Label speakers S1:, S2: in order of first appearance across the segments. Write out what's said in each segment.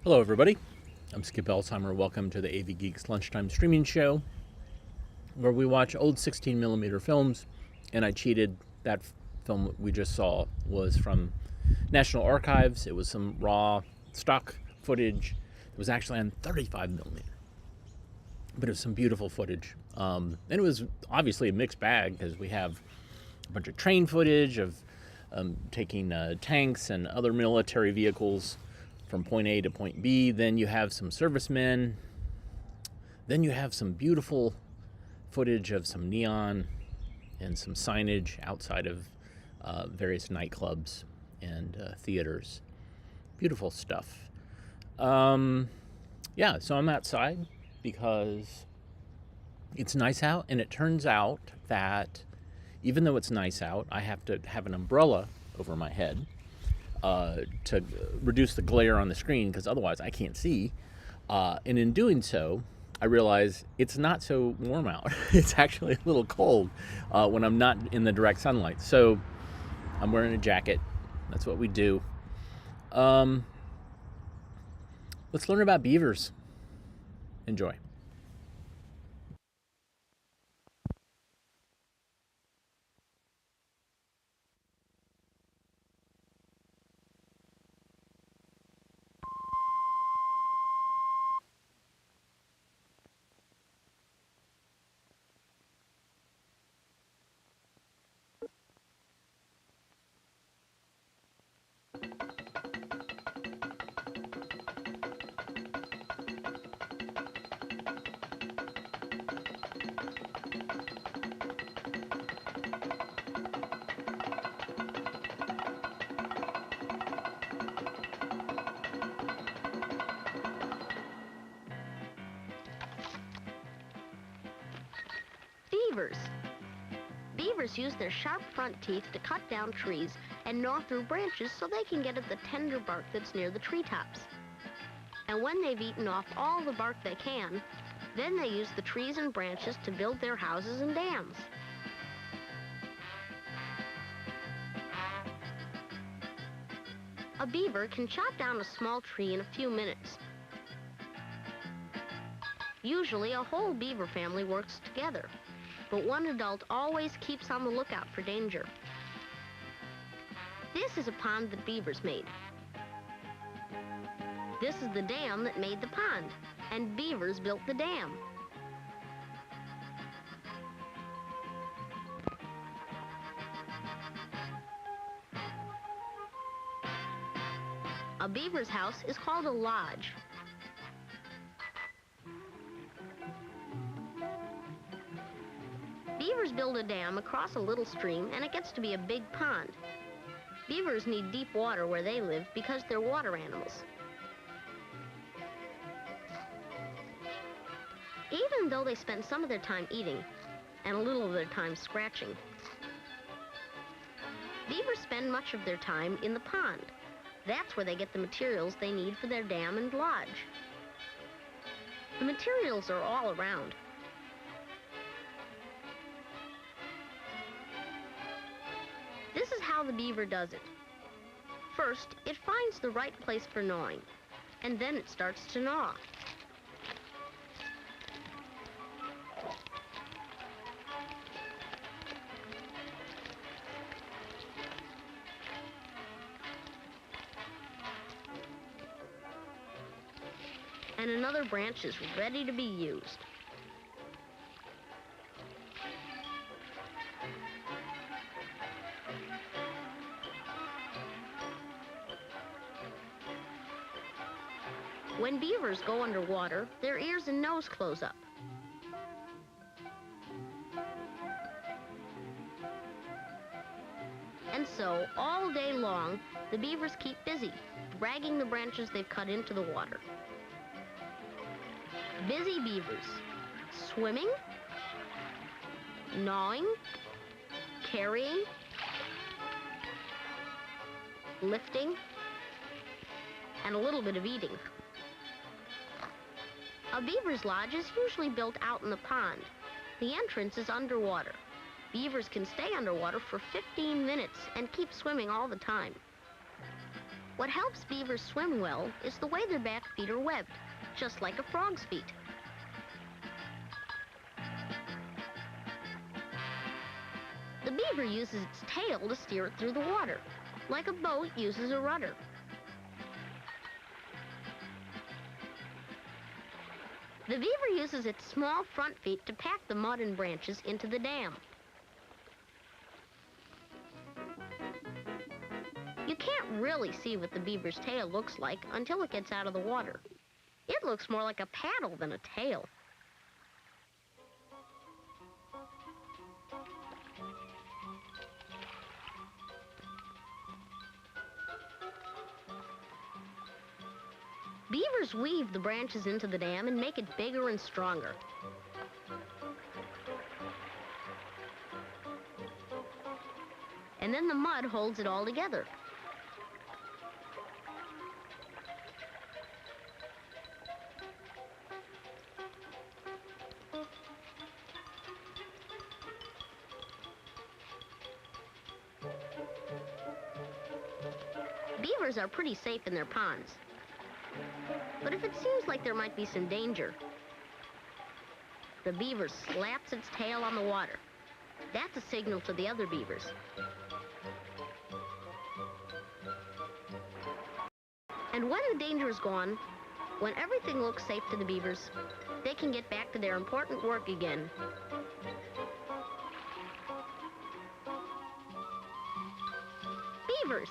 S1: Hello, everybody. I'm Skip Elsheimer. Welcome to the AV Geeks Lunchtime Streaming Show, where we watch old 16mm films. And I cheated. That film we just saw was from National Archives. It was some raw stock footage. It was actually on 35mm, but it was some beautiful footage. And it was obviously a mixed bag because we have a bunch of train footage of taking tanks and other military vehicles from point A to point B. Then you have some servicemen. Then you have some beautiful footage of some neon and some signage outside of various nightclubs and theaters. Beautiful stuff. Yeah, so I'm outside because it's nice out, and it turns out that even though it's nice out, I have to have an umbrella over my head to reduce the glare on the screen, because otherwise I can't see. And in doing so, I realize it's not so warm out. It's actually a little cold when I'm not in the direct sunlight. So I'm wearing a jacket. That's what we do. Let's learn about beavers. Enjoy.
S2: Beavers. Beavers use their sharp front teeth to cut down trees and gnaw through branches so they can get at the tender bark that's near the treetops. And when they've eaten off all the bark they can, then they use the trees and branches to build their houses and dams. A beaver can chop down a small tree in a few minutes. Usually, a whole beaver family works together, but one adult always keeps on the lookout for danger. This is a pond that beavers made. This is the dam that made the pond, and beavers built the dam. A beaver's house is called a lodge. Beavers build a dam across a little stream, and it gets to be a big pond. Beavers need deep water where they live because they're water animals. Even though they spend some of their time eating and a little of their time scratching, beavers spend much of their time in the pond. That's where they get the materials they need for their dam and lodge. The materials are all around. This is how the beaver does it. First, it finds the right place for gnawing, and then it starts to gnaw. And another branch is ready to be used. When beavers go underwater, their ears and nose close up. And so, all day long, the beavers keep busy, dragging the branches they've cut into the water. Busy beavers, swimming, gnawing, carrying, lifting, and a little bit of eating. A beaver's lodge is usually built out in the pond. The entrance is underwater. Beavers can stay underwater for 15 minutes and keep swimming all the time. What helps beavers swim well is the way their back feet are webbed, just like a frog's feet. The beaver uses its tail to steer it through the water, like a boat uses a rudder. The beaver uses its small front feet to pack the mud and branches into the dam. You can't really see what the beaver's tail looks like until it gets out of the water. It looks more like a paddle than a tail. Beavers weave the branches into the dam and make it bigger and stronger. And then the mud holds it all together. Beavers are pretty safe in their ponds. But if it seems like there might be some danger, the beaver slaps its tail on the water. That's a signal to the other beavers. And when the danger is gone, when everything looks safe to the beavers, they can get back to their important work again. Beavers.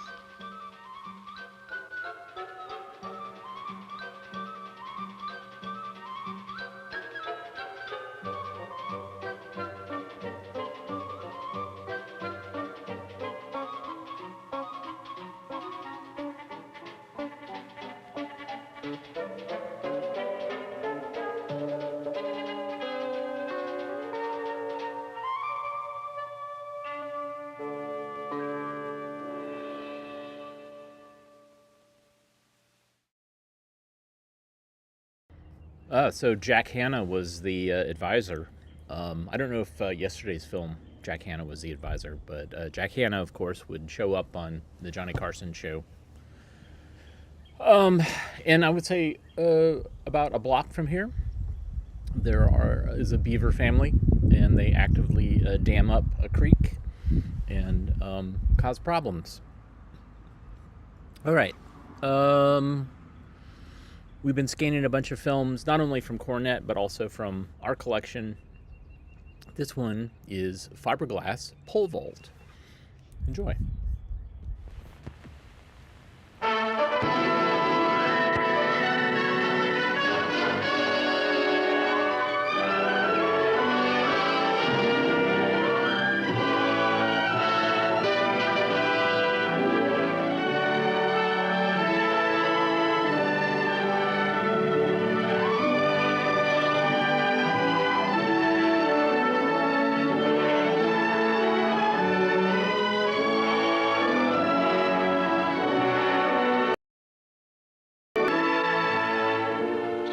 S1: So Jack Hanna was the advisor. I don't know if yesterday's film, Jack Hanna was the advisor, but Jack Hanna, of course, would show up on the Johnny Carson show. And I would say about a block from here, is a beaver family, and they actively dam up a creek and cause problems. All right. We've been scanning a bunch of films, not only from Cornet, but also from our collection. This one is Fiberglass Pole Vault. Enjoy.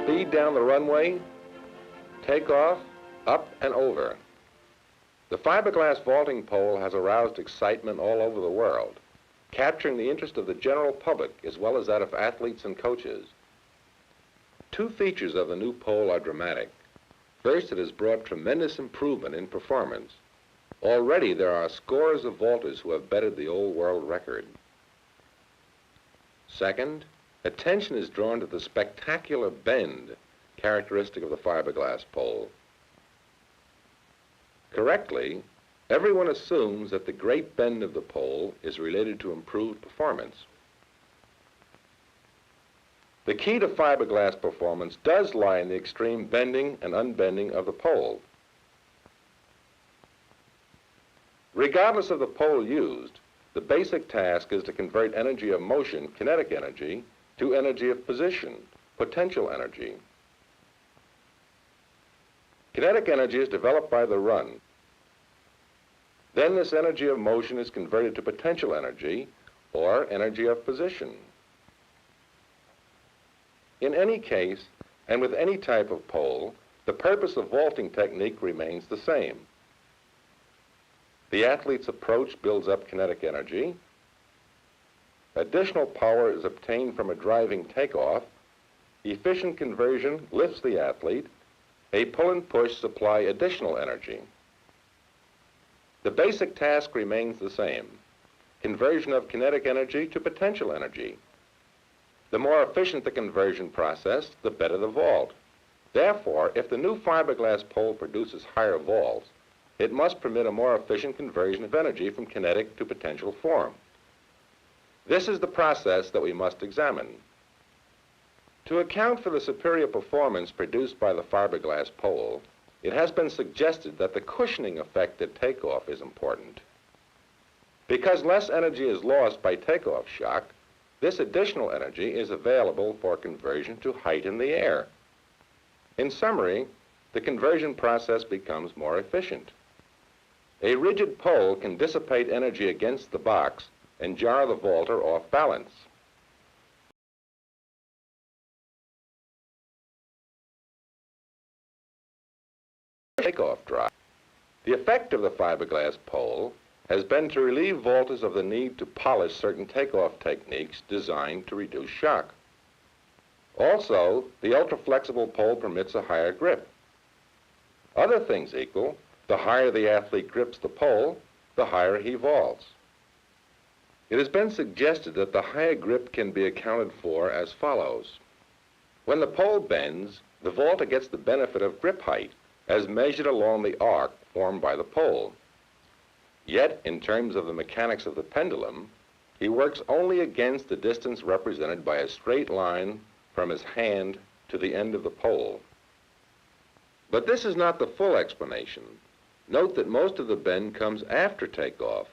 S3: Speed down the runway, take off, up and over. The fiberglass vaulting pole has aroused excitement all over the world, capturing the interest of the general public as well as that of athletes and coaches. Two features of the new pole are dramatic. First, it has brought tremendous improvement in performance. Already there are scores of vaulters who have bettered the old world record. Second, attention is drawn to the spectacular bend characteristic of the fiberglass pole. Correctly, everyone assumes that the great bend of the pole is related to improved performance. The key to fiberglass performance does lie in the extreme bending and unbending of the pole. Regardless of the pole used, the basic task is to convert energy of motion, kinetic energy, to energy of position, potential energy. Kinetic energy is developed by the run. Then this energy of motion is converted to potential energy, or energy of position. In any case, and with any type of pole, the purpose of vaulting technique remains the same. The athlete's approach builds up kinetic energy. additional power is obtained from a driving takeoff, efficient conversion lifts the athlete, a pull and push supply additional energy. The basic task remains the same, conversion of kinetic energy to potential energy. The more efficient the conversion process, the better the vault. Therefore, if the new fiberglass pole produces higher vaults, it must permit a more efficient conversion of energy from kinetic to potential form. This is the process that we must examine. To account for the superior performance produced by the fiberglass pole, it has been suggested that the cushioning effect at takeoff is important. Because less energy is lost by takeoff shock, this additional energy is available for conversion to height in the air. In summary, the conversion process becomes more efficient. A rigid pole can dissipate energy against the box and jar the vaulter off balance. Takeoff drive. The effect of the fiberglass pole has been to relieve vaulters of the need to polish certain takeoff techniques designed to reduce shock. Also, the ultra-flexible pole permits a higher grip. Other things equal, the higher the athlete grips the pole, the higher he vaults. It has been suggested that the higher grip can be accounted for as follows. When the pole bends, the vaulter gets the benefit of grip height as measured along the arc formed by the pole. Yet, in terms of the mechanics of the pendulum, he works only against the distance represented by a straight line from his hand to the end of the pole. But this is not the full explanation. Note that most of the bend comes after takeoff.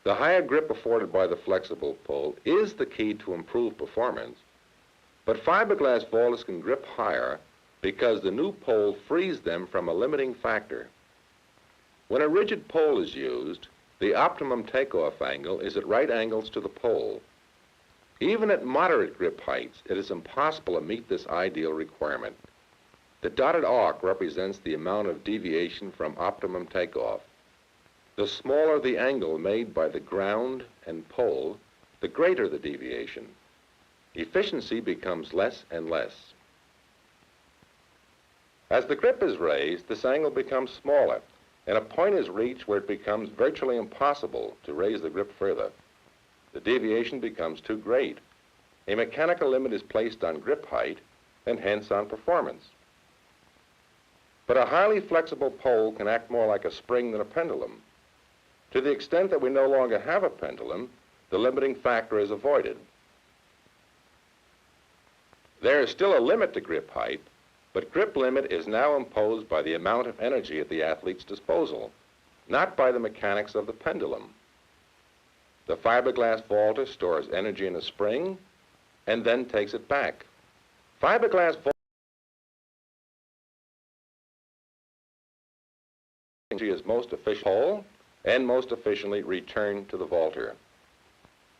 S3: The higher grip afforded by the flexible pole is the key to improved performance, but fiberglass vaulters can grip higher because the new pole frees them from a limiting factor. When a rigid pole is used, the optimum takeoff angle is at right angles to the pole. Even at moderate grip heights, it is impossible to meet this ideal requirement. The dotted arc represents the amount of deviation from optimum takeoff. The smaller the angle made by the ground and pole, the greater the deviation. Efficiency becomes less and less. As the grip is raised, this angle becomes smaller, and a point is reached where it becomes virtually impossible to raise the grip further. The deviation becomes too great. A mechanical limit is placed on grip height and hence on performance. But a highly flexible pole can act more like a spring than a pendulum. To the extent that we no longer have a pendulum, the limiting factor is avoided. There is still a limit to grip height, but grip limit is now imposed by the amount of energy at the athlete's disposal, not by the mechanics of the pendulum. The fiberglass vaulter stores energy in a spring and then takes it back. Fiberglass vaulter is most efficient pole and most efficiently returned to the vaulter.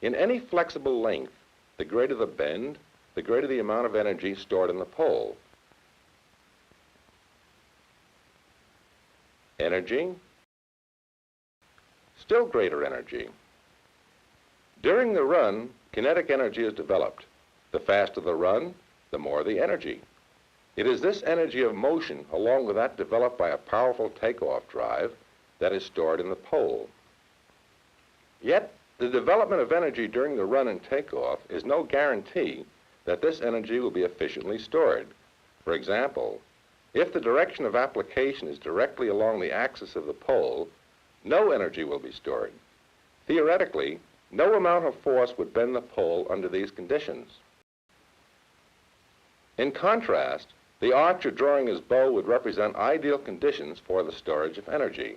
S3: In any flexible length, the greater the bend, the greater the amount of energy stored in the pole. Energy, still greater energy. During the run, kinetic energy is developed. The faster the run, the more the energy. It is this energy of motion, along with that developed by a powerful takeoff drive, that is stored in the pole. Yet, the development of energy during the run and takeoff is no guarantee that this energy will be efficiently stored. For example, if the direction of application is directly along the axis of the pole, no energy will be stored. Theoretically, no amount of force would bend the pole under these conditions. In contrast, the archer drawing his bow would represent ideal conditions for the storage of energy.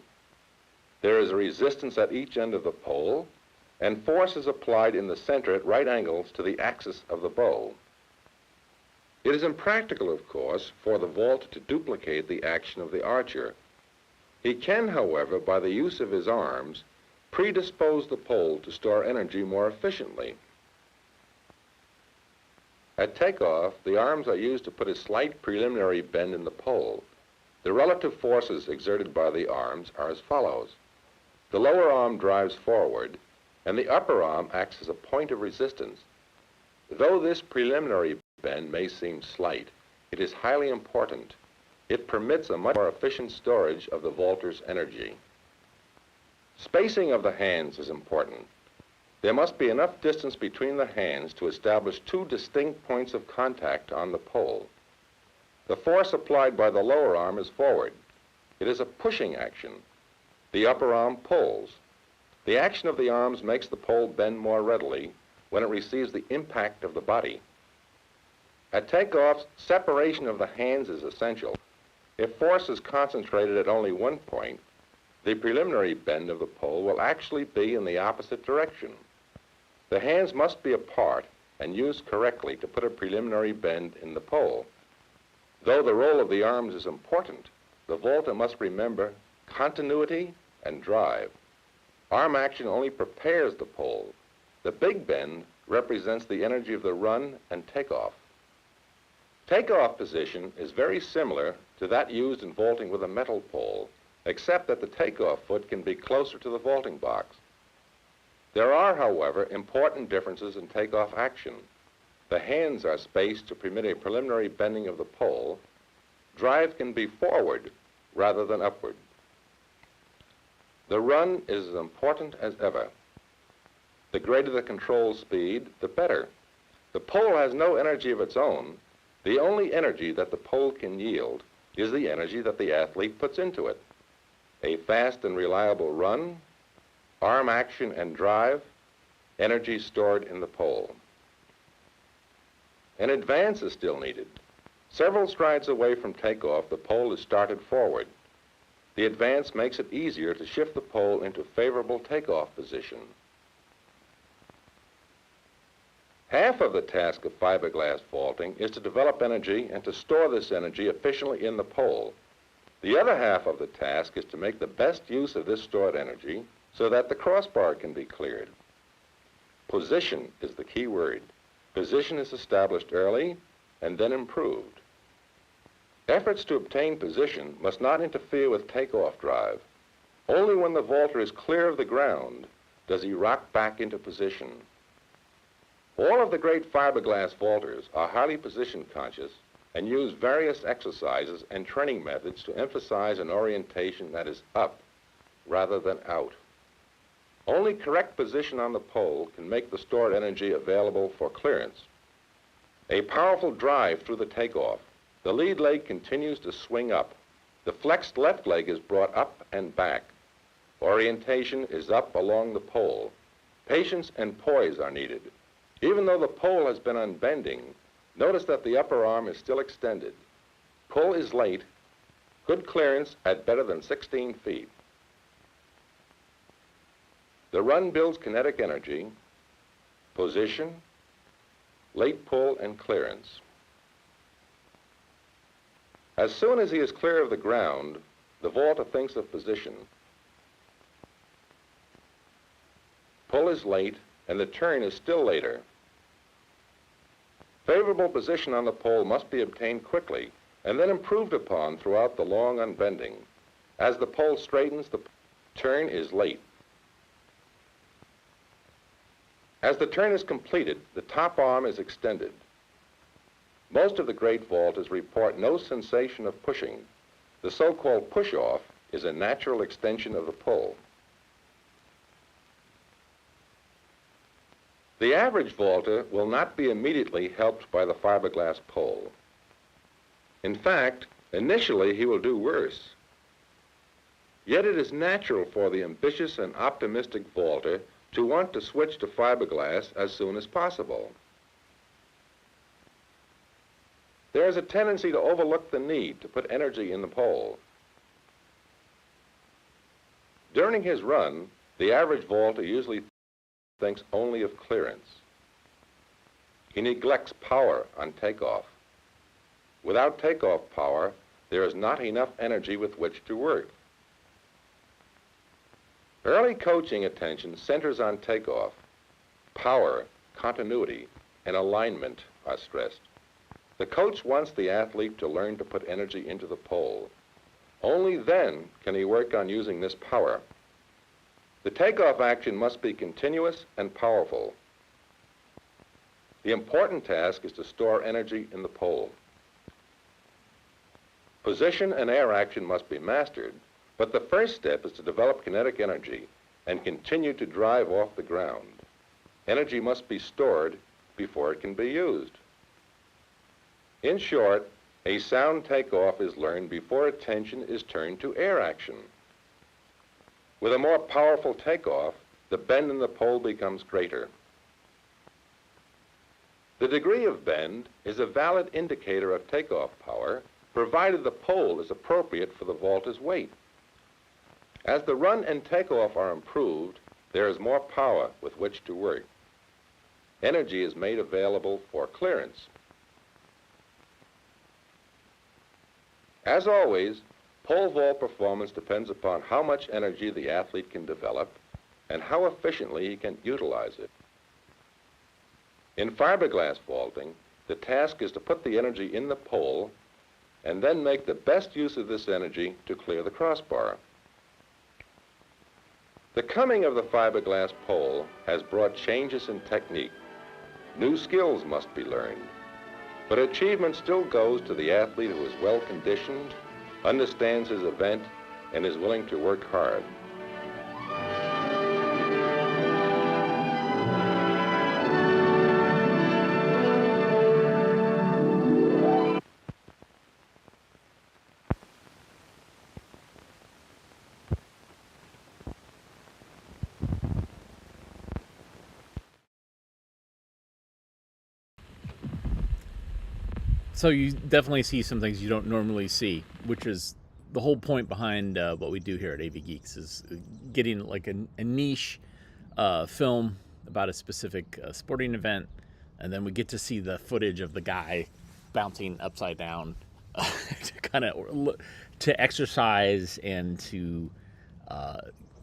S3: There is a resistance at each end of the pole, and force is applied in the center at right angles to the axis of the bow. It is impractical, of course, for the vaulter to duplicate the action of the archer. He can, however, by the use of his arms, predispose the pole to store energy more efficiently. At takeoff, the arms are used to put a slight preliminary bend in the pole. The relative forces exerted by the arms are as follows. The lower arm drives forward, and the upper arm acts as a point of resistance. Though this preliminary bend may seem slight, it is highly important. It permits a much more efficient storage of the vaulter's energy. Spacing of the hands is important. There must be enough distance between the hands to establish two distinct points of contact on the pole. The force applied by the lower arm is forward. It is a pushing action. The upper arm pulls. The action of the arms makes the pole bend more readily when it receives the impact of the body. At takeoff, separation of the hands is essential. If force is concentrated at only one point, the preliminary bend of the pole will actually be in the opposite direction. The hands must be apart and used correctly to put a preliminary bend in the pole. Though the role of the arms is important, the vaulter must remember continuity and drive. Arm action only prepares the pole. The big bend represents the energy of the run and takeoff. Takeoff position is very similar to that used in vaulting with a metal pole, except that the takeoff foot can be closer to the vaulting box. There are, however, important differences in takeoff action. The hands are spaced to permit a preliminary bending of the pole. Drive can be forward rather than upward. The run is as important as ever. The greater the control speed, the better. The pole has no energy of its own. The only energy that the pole can yield is the energy that the athlete puts into it. A fast and reliable run, arm action and drive, energy stored in the pole. An advance is still needed. Several strides away from takeoff, the pole is started forward. The advance makes it easier to shift the pole into favorable takeoff position. Half of the task of fiberglass vaulting is to develop energy and to store this energy efficiently in the pole. The other half of the task is to make the best use of this stored energy so that the crossbar can be cleared. Position is the key word. Position is established early and then improved. Efforts to obtain position must not interfere with takeoff drive. Only when the vaulter is clear of the ground does he rock back into position. All of the great fiberglass vaulters are highly position conscious and use various exercises and training methods to emphasize an orientation that is up rather than out. Only correct position on the pole can make the stored energy available for clearance. A powerful drive through the takeoff. The lead leg continues to swing up. The flexed left leg is brought up and back. Orientation is up along the pole. Patience and poise are needed. Even though the pole has been unbending, notice that the upper arm is still extended. Pull is late. Good clearance at better than 16 feet. The run builds kinetic energy, position, late pull, and clearance. As soon as he is clear of the ground, the vaulter thinks of position. Pull is late, and the turn is still later. Favorable position on the pole must be obtained quickly and then improved upon throughout the long unbending. As the pole straightens, the turn is late. As the turn is completed, the top arm is extended. Most of the great vaulters report no sensation of pushing. The so-called push-off is a natural extension of the pull. The average vaulter will not be immediately helped by the fiberglass pole. In fact, initially he will do worse. Yet it is natural for the ambitious and optimistic vaulter to want to switch to fiberglass as soon as possible. There is a tendency to overlook the need to put energy in the pole. During his run, the average vaulter usually thinks only of clearance. He neglects power on takeoff. Without takeoff power, there is not enough energy with which to work. Early coaching attention centers on takeoff. Power, continuity, and alignment are stressed. The coach wants the athlete to learn to put energy into the pole. Only then can he work on using this power. The takeoff action must be continuous and powerful. The important task is to store energy in the pole. Position and air action must be mastered, but the first step is to develop kinetic energy and continue to drive off the ground. Energy must be stored before it can be used. In short, a sound takeoff is learned before attention is turned to air action. With a more powerful takeoff, the bend in the pole becomes greater. The degree of bend is a valid indicator of takeoff power, provided the pole is appropriate for the vaulter's weight. As the run and takeoff are improved, there is more power with which to work. Energy is made available for clearance. As always, pole vault performance depends upon how much energy the athlete can develop and how efficiently he can utilize it. In fiberglass vaulting, the task is to put the energy in the pole and then make the best use of this energy to clear the crossbar. The coming of the fiberglass pole has brought changes in technique. New skills must be learned. But achievement still goes to the athlete who is well conditioned, understands his event, and is willing to work hard.
S1: So you definitely see some things you don't normally see, which is the whole point behind what we do here at AV Geeks, is getting like a niche film about a specific sporting event, and then we get to see the footage of the guy bouncing upside down to kind of to exercise and to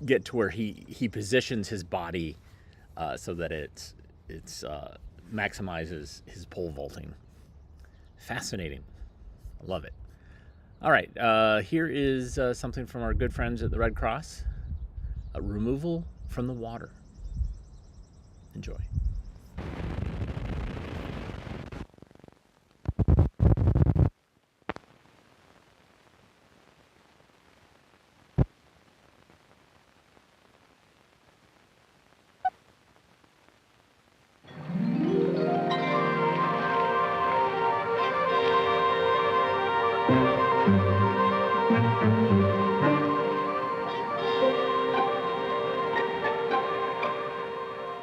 S1: get to where he positions his body so that it's maximizes his pole vaulting. Fascinating. I love it. All right, here is something from our good friends at the Red Cross. A removal from the water. Enjoy.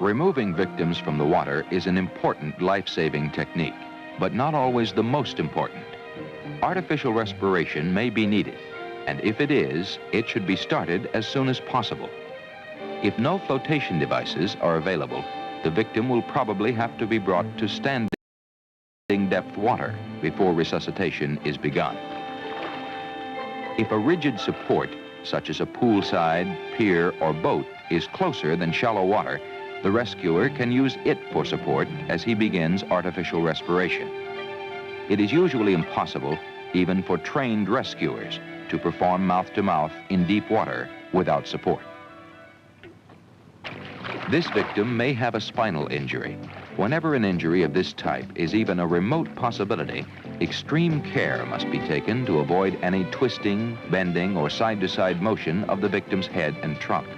S4: Removing victims from the water is an important life-saving technique, but not always the most important. Artificial respiration may be needed, and if it is, it should be started as soon as possible. If no flotation devices are available, the victim will probably have to be brought to standing depth water before resuscitation is begun. If a rigid support, such as a poolside, pier, or boat, is closer than shallow water, the rescuer can use it for support as he begins artificial respiration. It is usually impossible, even for trained rescuers, to perform mouth-to-mouth in deep water without support. This victim may have a spinal injury. Whenever an injury of this type is even a remote possibility, extreme care must be taken to avoid any twisting, bending, or side-to-side motion of the victim's head and trunk.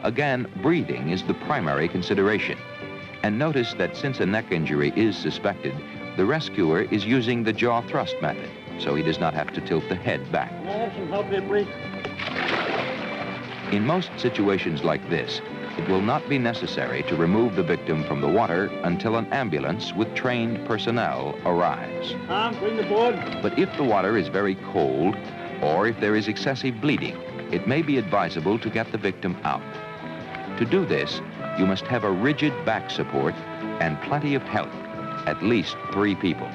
S4: Again, breathing is the primary consideration. And notice that since a neck injury is suspected, the rescuer is using the jaw thrust method, so he does not have to tilt the head back.
S5: Can I have some help here, please?
S4: In most situations like this, it will not be necessary to remove the victim from the water until an ambulance with trained personnel arrives.
S5: Tom, bring the board.
S4: But if the water is very cold, or if there is excessive bleeding, it may be advisable to get the victim out. To do this, you must have a rigid back support and plenty of help, at least 3 people.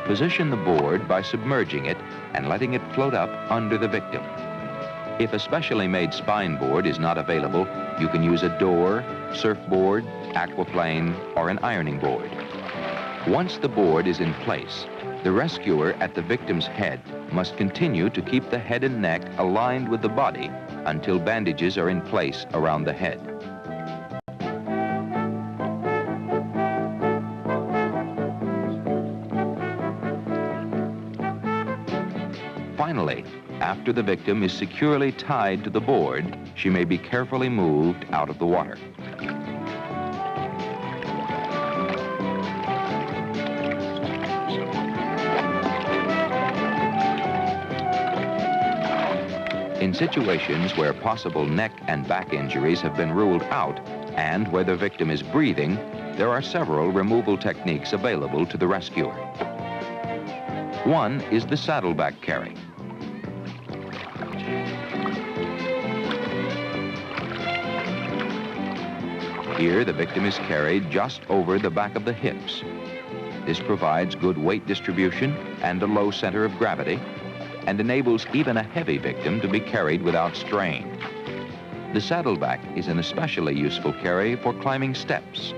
S4: Position the board by submerging it and letting it float up under the victim. If a specially made spine board is not available, you can use a door, surfboard, aquaplane, or an ironing board. Once the board is in place, the rescuer at the victim's head must continue to keep the head and neck aligned with the body until bandages are in place around the head. Finally, after the victim is securely tied to the board, she may be carefully moved out of the water. In situations where possible neck and back injuries have been ruled out and where the victim is breathing, there are several removal techniques available to the rescuer. One is the saddleback carry. Here, the victim is carried just over the back of the hips. This provides good weight distribution and a low center of gravity, and enables even a heavy victim to be carried without strain. The saddleback is an especially useful carry for climbing steps.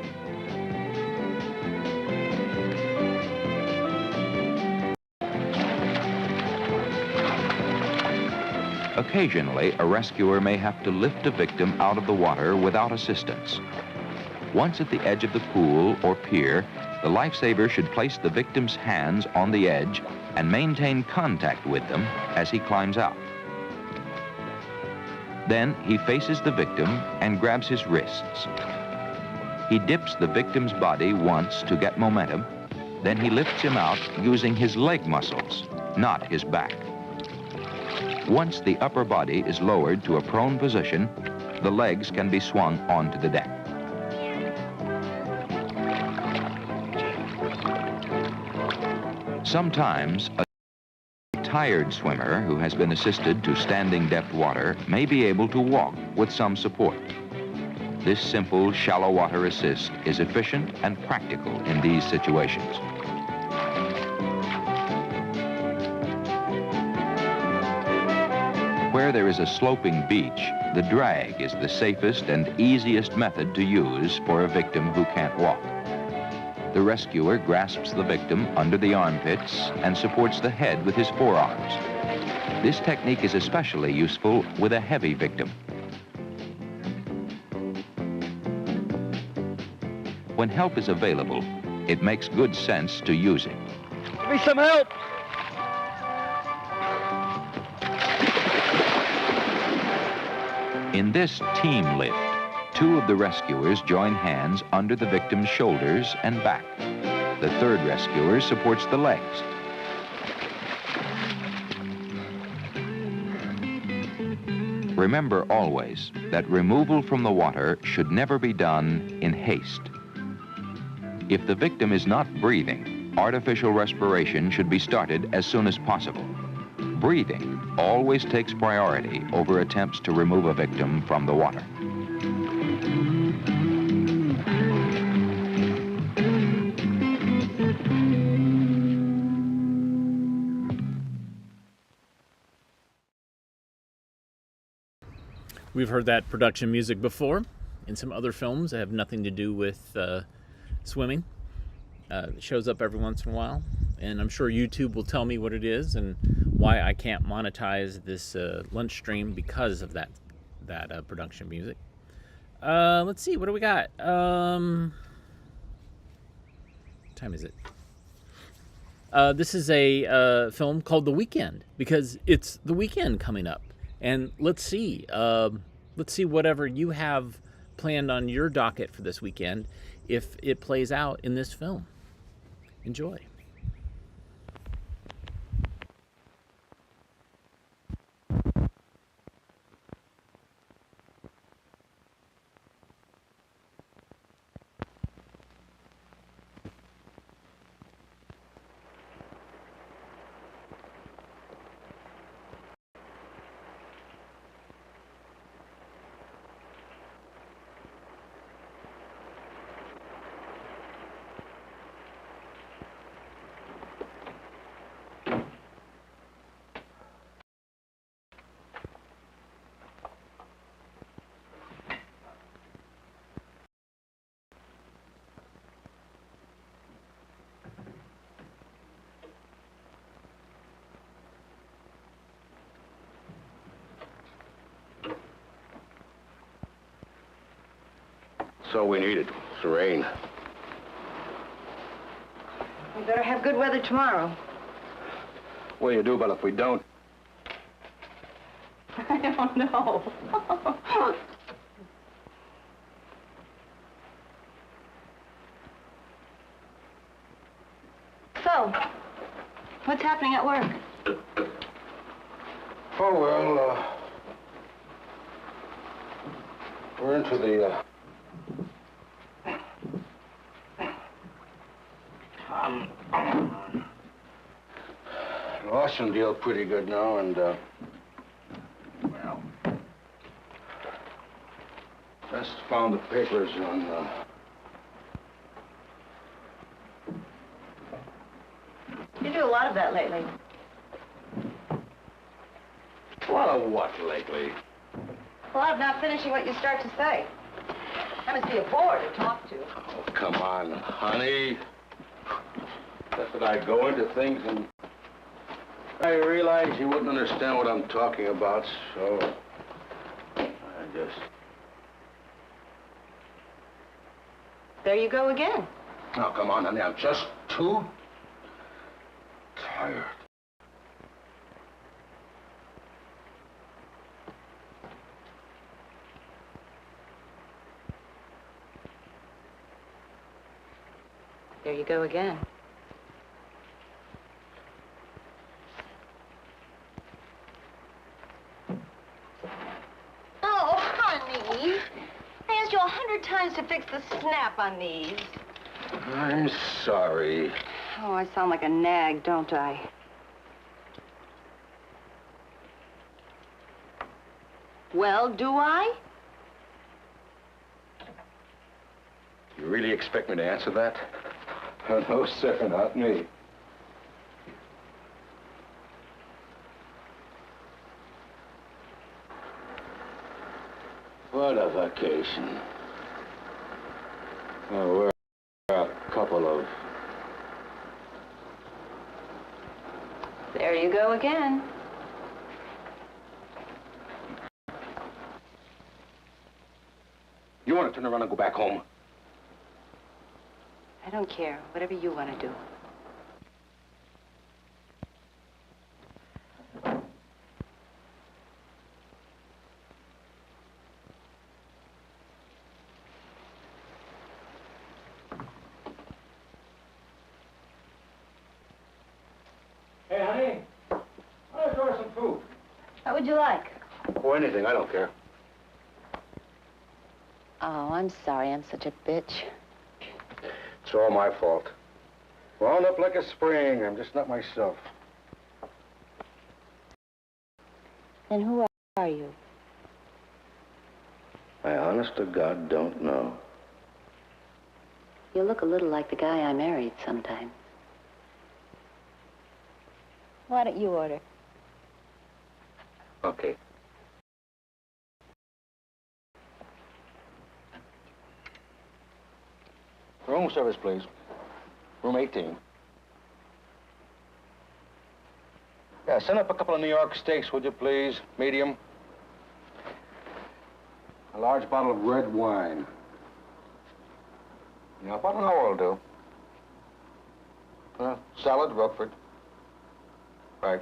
S4: Occasionally, a rescuer may have to lift a victim out of the water without assistance. Once at the edge of the pool or pier, the lifesaver should place the victim's hands on the edge and maintain contact with them as he climbs out. Then he faces the victim and grabs his wrists. He dips the victim's body once to get momentum, then he lifts him out using his leg muscles, not his back. Once the upper body is lowered to a prone position, the legs can be swung onto the deck. Sometimes, a tired swimmer who has been assisted to standing depth water may be able to walk with some support. This simple shallow water assist is efficient and practical in these situations. Where there is a sloping beach, the drag is the safest and easiest method to use for a victim who can't walk. The rescuer grasps the victim under the armpits and supports the head with his forearms. This technique is especially useful with a heavy victim. When help is available, it makes good sense to use it.
S5: Give me some help!
S4: In this team lift, two of the rescuers join hands under the victim's shoulders and back. The third rescuer supports the legs. Remember always that removal from the water should never be done in haste. If the victim is not breathing, artificial respiration should be started as soon as possible. Breathing always takes priority over attempts to remove a victim from the water.
S1: We've heard that production music before in some other films that have nothing to do with swimming. It shows up every once in a while, and I'm sure YouTube will tell me what it is and why I can't monetize this lunch stream because of that production music. Let's see, what do we got? What time is it? This is a film called The Weekend, because it's the weekend coming up. And let's see whatever you have planned on your docket for this weekend, if it plays out in this film. Enjoy.
S6: That's all we needed. It's rain.
S7: We better have good weather tomorrow.
S6: What do you do about it if we don't?
S7: I don't know. So, what's happening at work?
S6: Oh, well, we're into the, Lawson deal pretty good now, and, well, just found the papers on,
S7: You do a lot of that lately.
S6: a lot of what lately?
S7: A lot of not finishing what you start to say. That must be a bore to talk to.
S6: Oh, come on, honey. That's that I go into things and I realize you wouldn't understand what I'm talking about, so I just...
S7: There you go again.
S6: Oh, come on, honey, I'm just too tired.
S7: There you go again. Oh, honey. I asked you 100 times to fix the snap on these.
S6: I'm sorry.
S7: Oh, I sound like a nag, don't I? Well, do I?
S6: You really expect me to answer that? No, sir, not me. What a vacation. Oh, we're a couple of...
S7: There you go again.
S6: You want to turn around and go back home?
S7: I don't care. Whatever you want to do.
S6: Hey, honey. I'll order some food.
S7: What would you like?
S6: Oh, anything. I don't care.
S7: Oh, I'm sorry. I'm such a bitch.
S6: It's all my fault. Wound up like a spring. I'm just not myself.
S7: Then who are you?
S6: I honest to God don't know.
S7: You look a little like the guy I married sometime. Why don't you order?
S6: Okay. Room service, please. Room 18. Yeah, send up a couple of New York steaks, would you please? Medium. A large bottle of red wine. Yeah, about an hour will do. Salad, Roquefort. Right.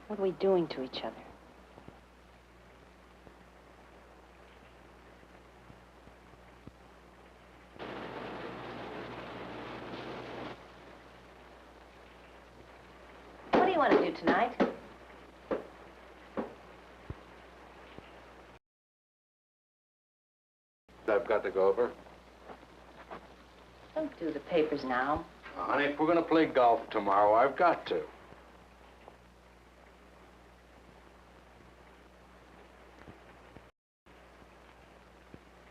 S7: What are we doing to each other? What do you want to do tonight?
S6: I've got to go over.
S7: Don't do the papers now.
S6: Honey, if we're going to play golf tomorrow, I've got to.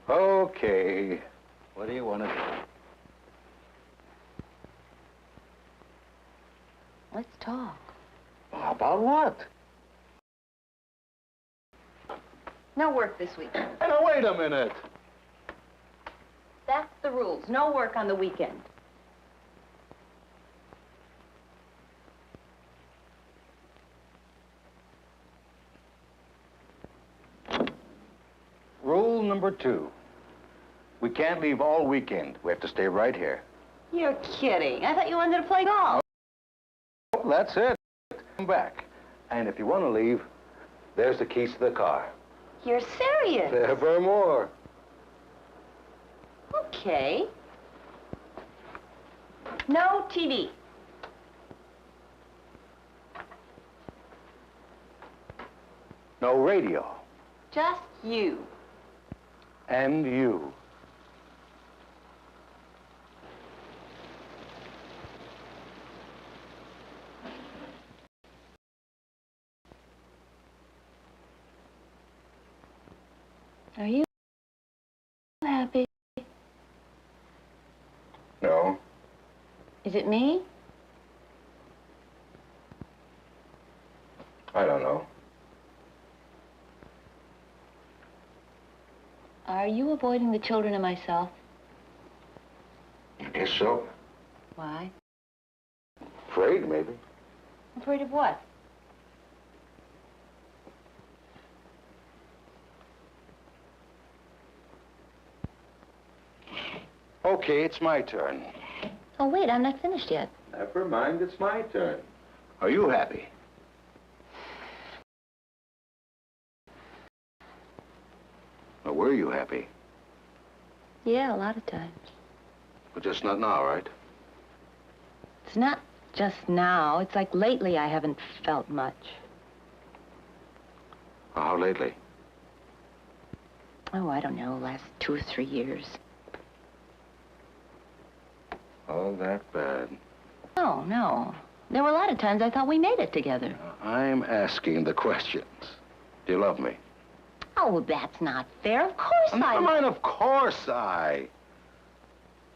S6: Okay. What do you want to do?
S7: Let's talk.
S6: About what?
S7: No work this week.
S6: Hey, now, wait a minute.
S7: That the rules. No work on the weekend.
S6: Rule number 2. We can't leave all weekend. We have to stay right here.
S7: You're kidding. I thought you wanted to play golf.
S6: Oh, that's it. Come back. And if you want to leave, there's the keys to the car.
S7: You're serious.
S6: Nevermore.
S7: Okay. No TV.
S6: No radio.
S7: Just you.
S6: And you.
S7: Are you happy?
S6: No.
S7: Is it me?
S6: I don't know.
S7: Are you avoiding the children and myself?
S6: I guess so.
S7: Why?
S6: Afraid, maybe.
S7: Afraid of what?
S6: Okay, it's my turn.
S7: Oh, wait, I'm not finished yet.
S6: Never mind, it's my turn. Are you happy? Or were you happy?
S7: Yeah, a lot of times.
S6: But just not now, right?
S7: It's not just now. It's like lately I haven't felt much.
S6: How lately?
S7: Oh, I don't know, last 2 or 3 years.
S6: Oh, that bad.
S7: No, no. There were a lot of times I thought we made it together.
S6: I'm asking the questions. Do you love me?
S7: Oh, that's not fair. Of course I...
S6: Never mind, of course I.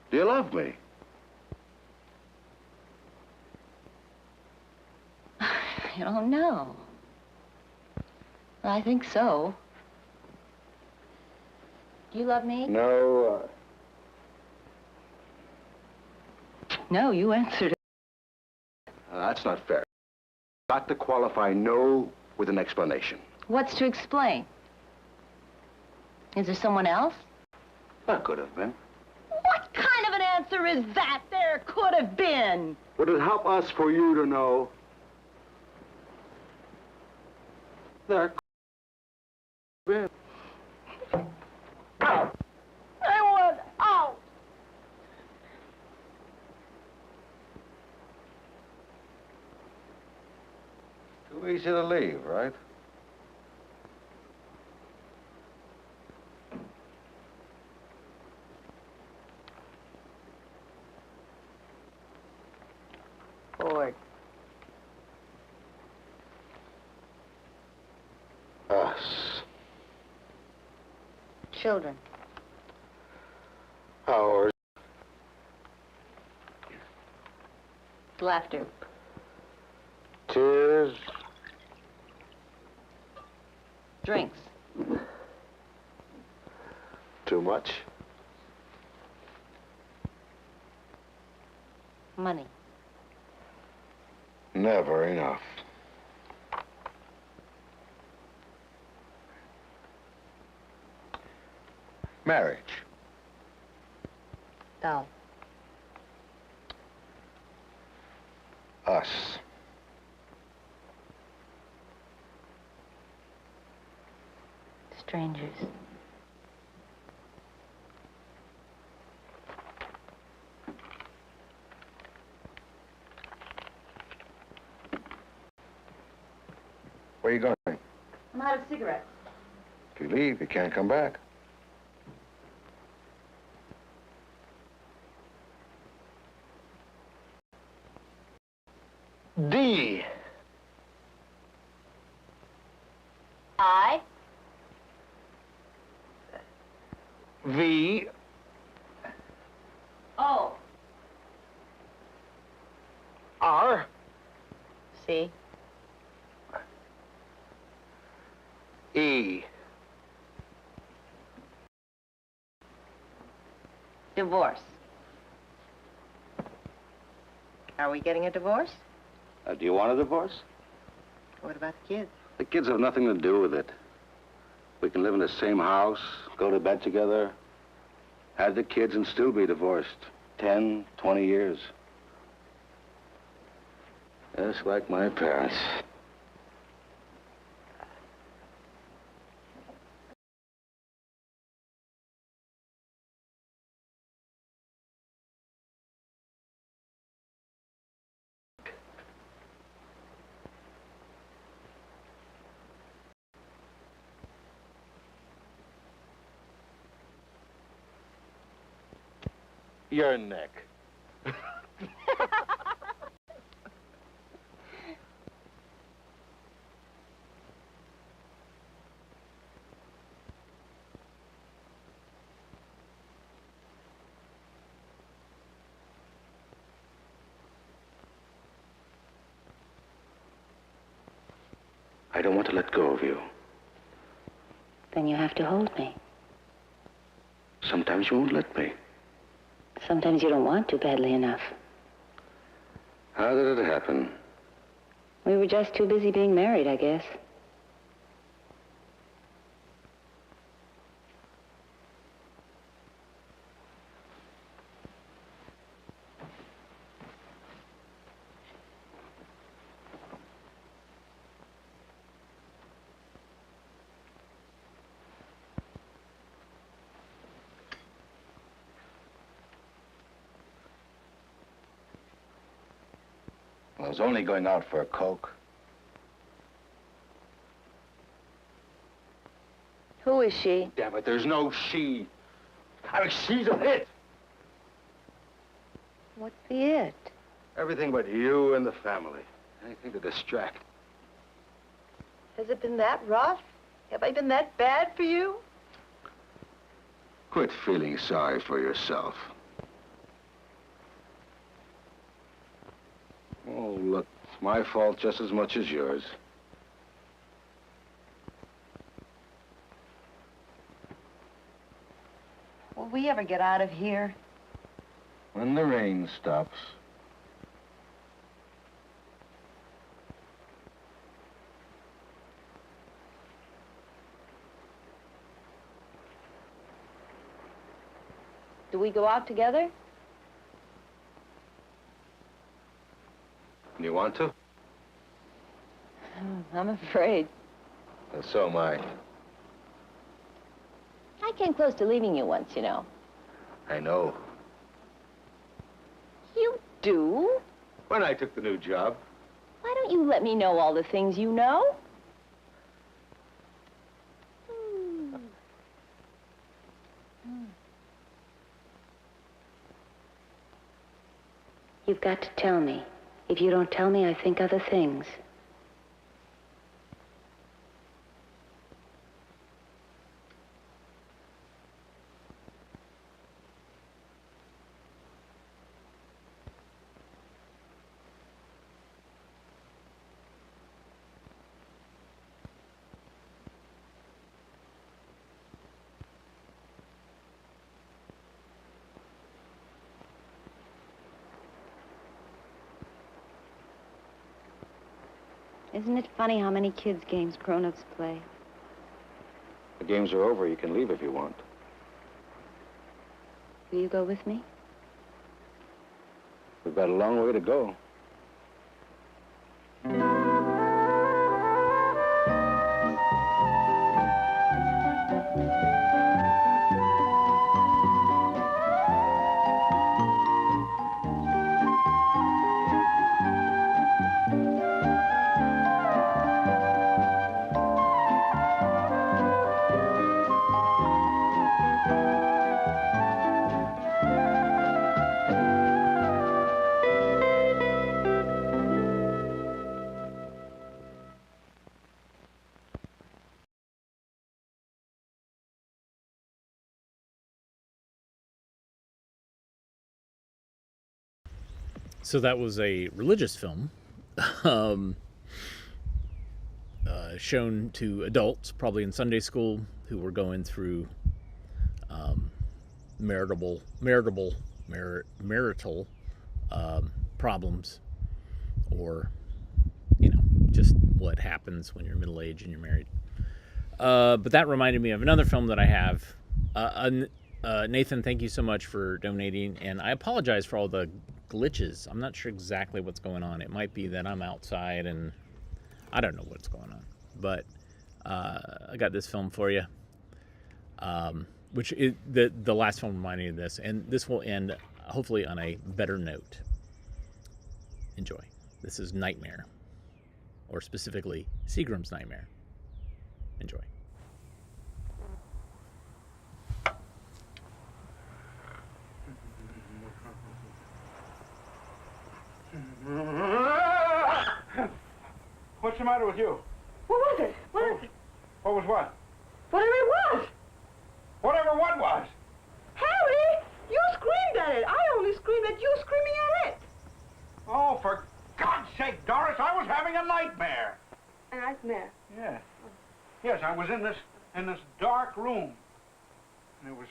S6: Do you love me?
S7: I don't know. I think so. Do you love me?
S6: No,
S7: No, you answered it.
S6: that's not fair. Got to qualify no with an explanation.
S7: What's to explain? Is there someone else?
S6: That could have been.
S7: What kind of an answer is that? There could have been.
S6: Would it help us for you to know? There could have been.
S7: I want out.
S6: Too easy to leave, right?
S7: Bored.
S6: Us.
S7: Children.
S6: Ours.
S7: Laughter.
S6: Tears.
S7: Drinks.
S6: Too much.
S7: Money.
S6: Never enough. Marriage.
S7: Dull.
S6: Us.
S7: Strangers.
S6: Where are you going?
S7: I'm out of cigarettes.
S6: If you leave, you can't come back. D.
S7: I.
S6: V.
S7: O.
S6: R.
S7: C.
S6: E.
S7: Divorce. Are we getting a divorce?
S6: Do you want a divorce?
S7: What about the kids?
S6: The kids have nothing to do with it. We can live in the same house, go to bed together, have the kids and still be divorced. 10, 20 years. Just like my parents. Your neck. I don't want to let go of you.
S7: Then you have to hold me.
S6: Sometimes you won't let me.
S7: Sometimes you don't want to badly enough.
S6: How did it happen?
S7: We were just too busy being married, I guess.
S6: I was only going out for a Coke.
S7: Who is she?
S6: Damn it, there's no she. I mean, she's a hit.
S7: What's the it?
S6: Everything but you and the family. Anything to distract.
S7: Has it been that rough? Have I been that bad for you?
S6: Quit feeling sorry for yourself. Oh, look, it's my fault just as much as yours.
S7: Will we ever get out of here?
S6: When the rain stops.
S7: Do we go out together?
S6: You want to?
S7: I'm afraid.
S6: And so am I.
S7: I came close to leaving you once, you know.
S6: I know.
S7: You do?
S6: When I took the new job.
S7: Why don't you let me know all the things you know? You've got to tell me. If you don't tell me, I think other things. Isn't it funny how many kids' games grown-ups play?
S6: The games are over. You can leave if you want.
S7: Will you go with me?
S6: We've got a long way to go.
S1: So that was a religious film shown to adults, probably in Sunday school, who were going through marital problems, or just what happens when you're middle-aged and you're married. But that reminded me of another film that I have. Nathan, thank you so much for donating, and I apologize for all the glitches. I'm not sure exactly what's going on. It might be that I'm outside and I don't know what's going on. But I got this film for you, which is the last film reminded me of this, and this will end hopefully on a better note. Enjoy. This is Nightmare, or specifically Seagram's Nightmare. Enjoy.
S6: What's the matter with you?
S7: What was it?
S6: What was what?
S7: Whatever it was.
S6: Whatever what was?
S7: Harry, you screamed at it. I only screamed at you screaming at it.
S6: Oh, for God's sake, Doris, I was having a nightmare.
S7: A nightmare?
S6: Yes. Yes, I was in this dark room. And there was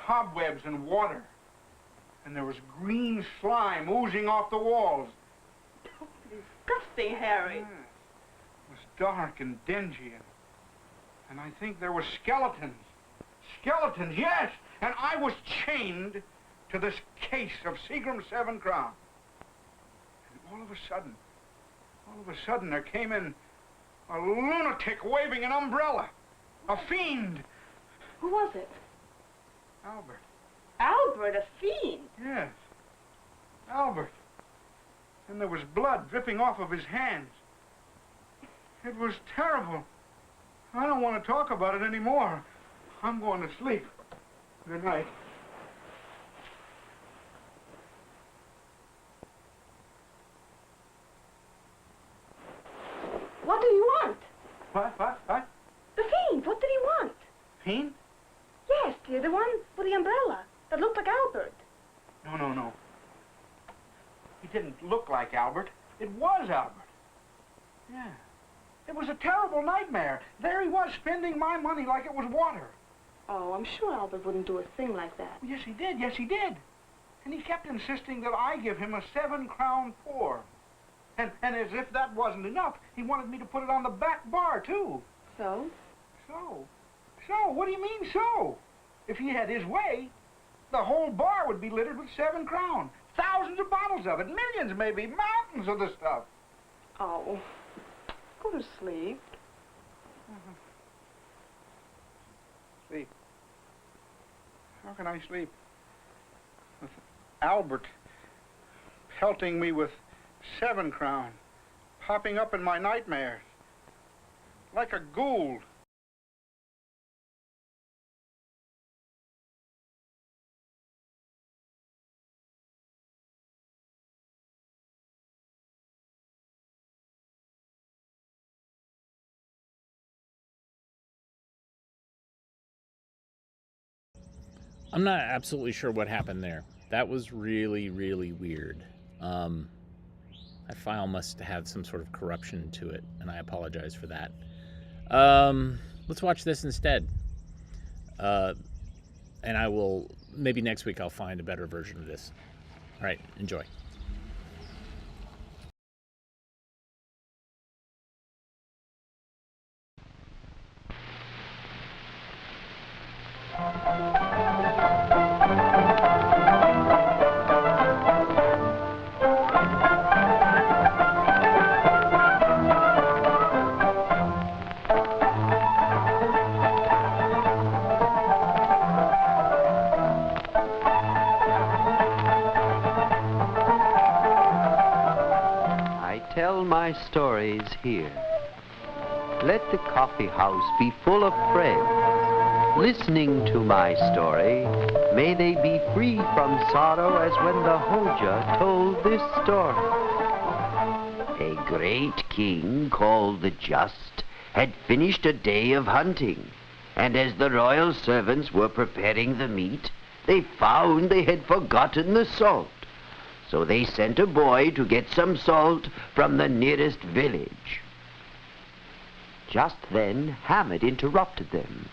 S6: cobwebs and water. And there was green slime oozing off the walls.
S7: Disgusting, Harry.
S6: Yeah. It was dark and dingy, and I think there were skeletons. Skeletons, yes! And I was chained to this case of Seagram's 7 Crown. And all of a sudden, there came in a lunatic waving an umbrella. A fiend.
S7: Who was it?
S6: Albert.
S7: Albert, a fiend?
S6: Yes. Albert. And there was blood dripping off of his hands. It was terrible. I don't want to talk about it anymore. I'm going to sleep. Good night.
S7: What do you want?
S6: What?
S7: The fiend. What did he want?
S6: Fiend?
S7: Yes, dear, the one with the umbrella that looked like Albert.
S6: No. He didn't look like Albert. It was Albert. Yeah. It was a terrible nightmare. There he was, spending my money like it was water.
S7: Oh, I'm sure Albert wouldn't do a thing like that.
S6: Yes, he did. And he kept insisting that I give him a 7 crown pour. And as if that wasn't enough, he wanted me to put it on the back bar, too.
S7: So?
S6: So? What do you mean, so? If he had his way, the whole bar would be littered with 7 crown. Thousands of bottles of it, millions maybe, mountains of the stuff.
S7: Oh, go to sleep.
S6: Sleep? How can I sleep? With Albert pelting me with 7 crown, popping up in my nightmares, like a ghoul.
S1: I'm not absolutely sure what happened there. That was really, really weird. That file must have some sort of corruption to it, and I apologize for that. Let's watch this instead. And I will, maybe next week I'll find a better version of this. All right, enjoy.
S8: Tell my stories here. Let the coffee house be full of friends. Listening to my story, may they be free from sorrow as when the Hoja told this story. A great king called the Just had finished a day of hunting, and as the royal servants were preparing the meat, they found they had forgotten the salt. So they sent a boy to get some salt from the nearest village. Just then, Hamid interrupted them.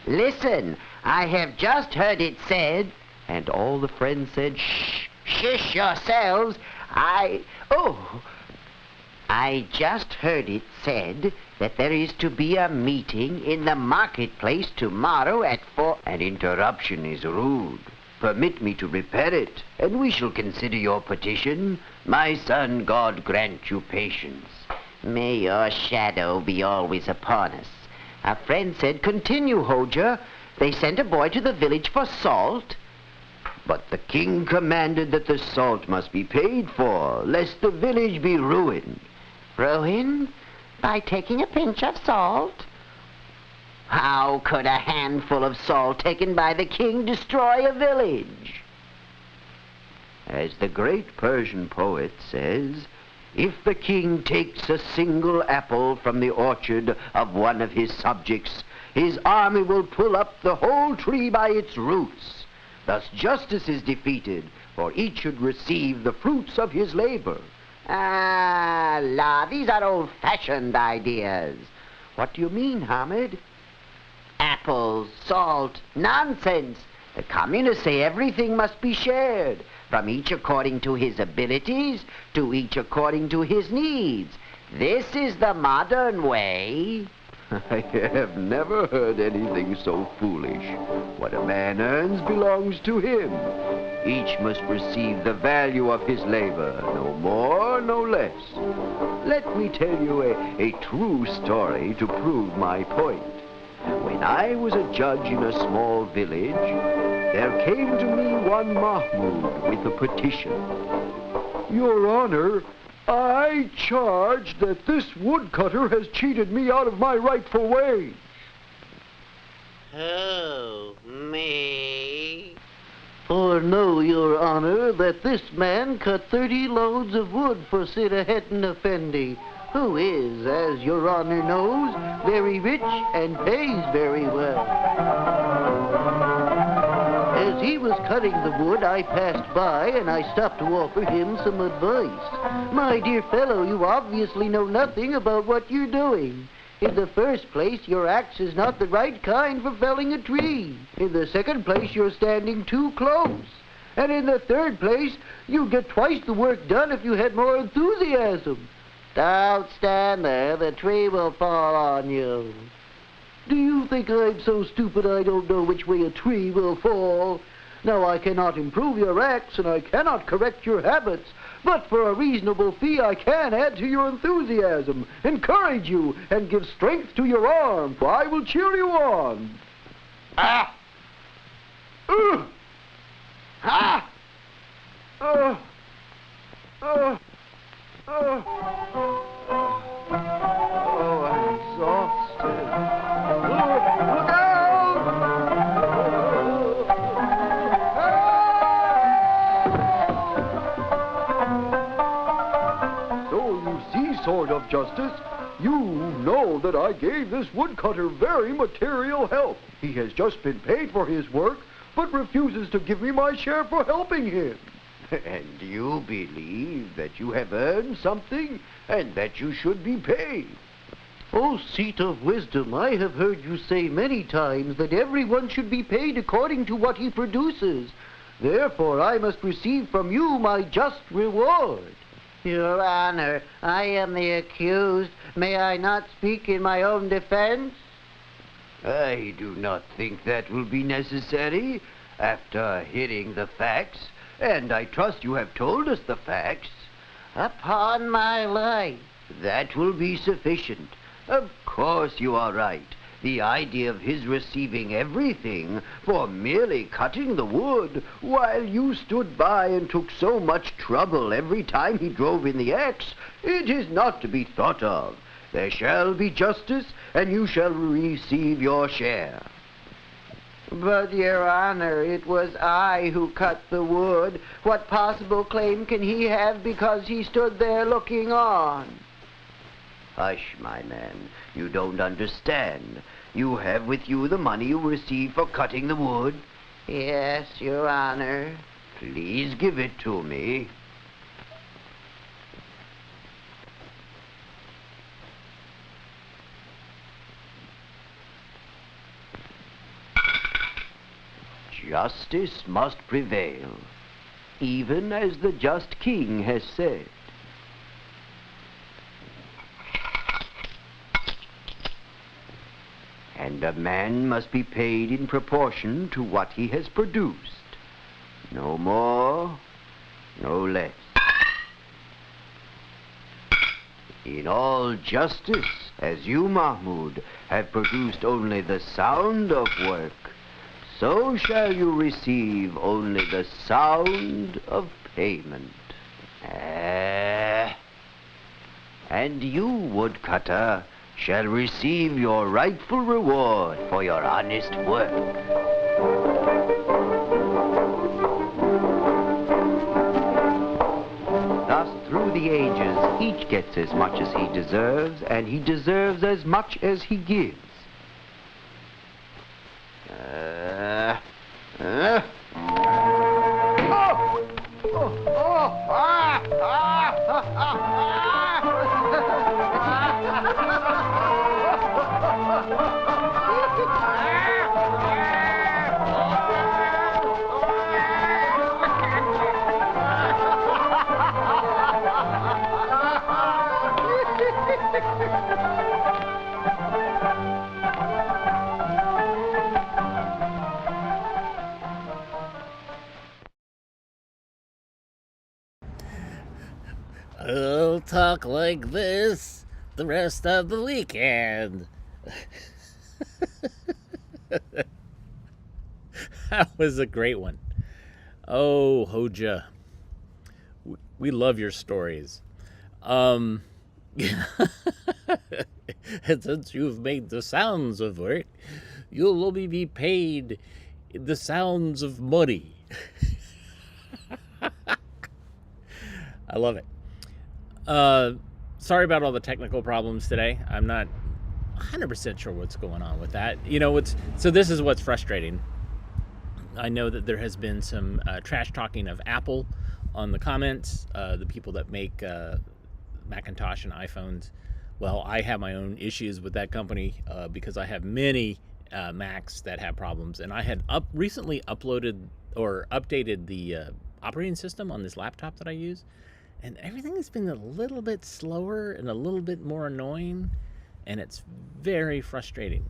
S8: Listen, I have just heard it said, and all the friends said, shh, shush yourselves. I just heard it said that there is to be a meeting in the marketplace tomorrow at 4. An interruption is rude. Permit me to repair it, and we shall consider your petition. My son, God grant you patience. May your shadow be always upon us. A friend said, continue, Hoja. They sent a boy to the village for salt. But the king commanded that the salt must be paid for, lest the village be ruined. Ruined? By taking a pinch of salt? How could a handful of salt taken by the king destroy a village? As the great Persian poet says, if the king takes a single apple from the orchard of one of his subjects, his army will pull up the whole tree by its roots. Thus justice is defeated, for each should receive the fruits of his labor. Ah, la, these are old-fashioned ideas. What do you mean, Hamid? Apples, salt, nonsense. The communists say everything must be shared, from each according to his abilities, to each according to his needs. This is the modern way. I have never heard anything so foolish. What a man earns belongs to him. Each must receive the value of his labor, no more, no less. Let me tell you a true story to prove my point. When I was a judge in a small village, there came to me one Mahmoud with a petition. Your Honor, I charge that this woodcutter has cheated me out of my rightful wage. Oh, me? For know, Your Honor, that this man cut 30 loads of wood for Sidahetan Effendi, who is, as Your Honor knows, very rich and pays very well. As he was cutting the wood, I passed by, and I stopped to offer him some advice. My dear fellow, you obviously know nothing about what you're doing. In the first place, your axe is not the right kind for felling a tree. In the second place, you're standing too close. And in the third place, you'd get twice the work done if you had more enthusiasm. Don't stand there. The tree will fall on you. Do you think I'm so stupid I don't know which way a tree will fall? Now, I cannot improve your axe, and I cannot correct your habits, but for a reasonable fee I can add to your enthusiasm, encourage you, and give strength to your arm, for I will cheer you on. Ah! Ah! Oh, I'm exhausted. Look out! So you see, Sword of Justice, you know that I gave this woodcutter very material help. He has just been paid for his work, but refuses to give me my share for helping him. And you believe that you have earned something and that you should be paid. Oh, seat of wisdom, I have heard you say many times that everyone should be paid according to what he produces. Therefore, I must receive from you my just reward. Your Honor, I am the accused. May I not speak in my own defense? I do not think that will be necessary after hearing the facts. And I trust you have told us the facts. Upon my life, that will be sufficient. Of course you are right. The idea of his receiving everything for merely cutting the wood, while you stood by and took so much trouble every time he drove in the axe, it is not to be thought of. There shall be justice, and you shall receive your share. But, Your Honor, it was I who cut the wood. What possible claim can he have because he stood there looking on? Hush, my man. You don't understand. You have with you the money you received for cutting the wood. Yes, Your Honor. Please give it to me. justice must prevail, even as the just king has said. And a man must be paid in proportion to what he has produced. No more, no less. In all justice, as you, Mahmud, have produced only the sound of work, so shall you receive only the sound of payment. And you, Woodcutter, shall receive your rightful reward for your honest work. Thus, through the ages, each gets as much as he deserves, and he deserves as much as he gives.
S1: I'll talk like this the rest of the weekend. That was a great one. Oh, Hoja. We love your stories. And since you've made the sounds of work, you'll only be paid the sounds of money. I love it. Sorry about all the technical problems today. I'm not 100% sure what's going on with that. You know, so this is what's frustrating. I know that there has been some trash talking of Apple on the comments, the people that make Macintosh and iPhones. Well, I have my own issues with that company because I have many Macs that have problems, and I had recently uploaded or updated the operating system on this laptop that I use, and everything has been a little bit slower and a little bit more annoying, and it's very frustrating.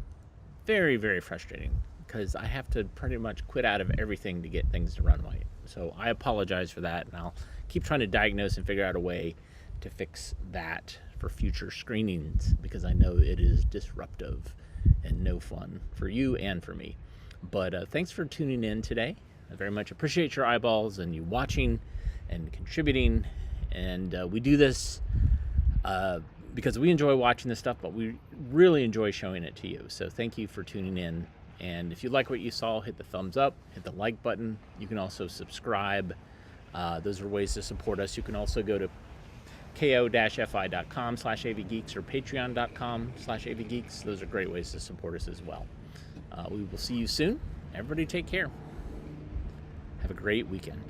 S1: Very, very frustrating, because I have to pretty much quit out of everything to get things to run right. So I apologize for that, and I'll keep trying to diagnose and figure out a way to fix that for future screenings, because I know it is disruptive and no fun for you and for me. But thanks for tuning in today. I very much appreciate your eyeballs and you watching and contributing. And we do this because we enjoy watching this stuff, but we really enjoy showing it to you. So thank you for tuning in. And if you like what you saw, hit the thumbs up, hit the like button. You can also subscribe. Those are ways to support us. You can also go to ko-fi.com/avgeeks or patreon.com/avgeeks. Those are great ways to support us as well. We will see you soon. Everybody take care. Have a great weekend.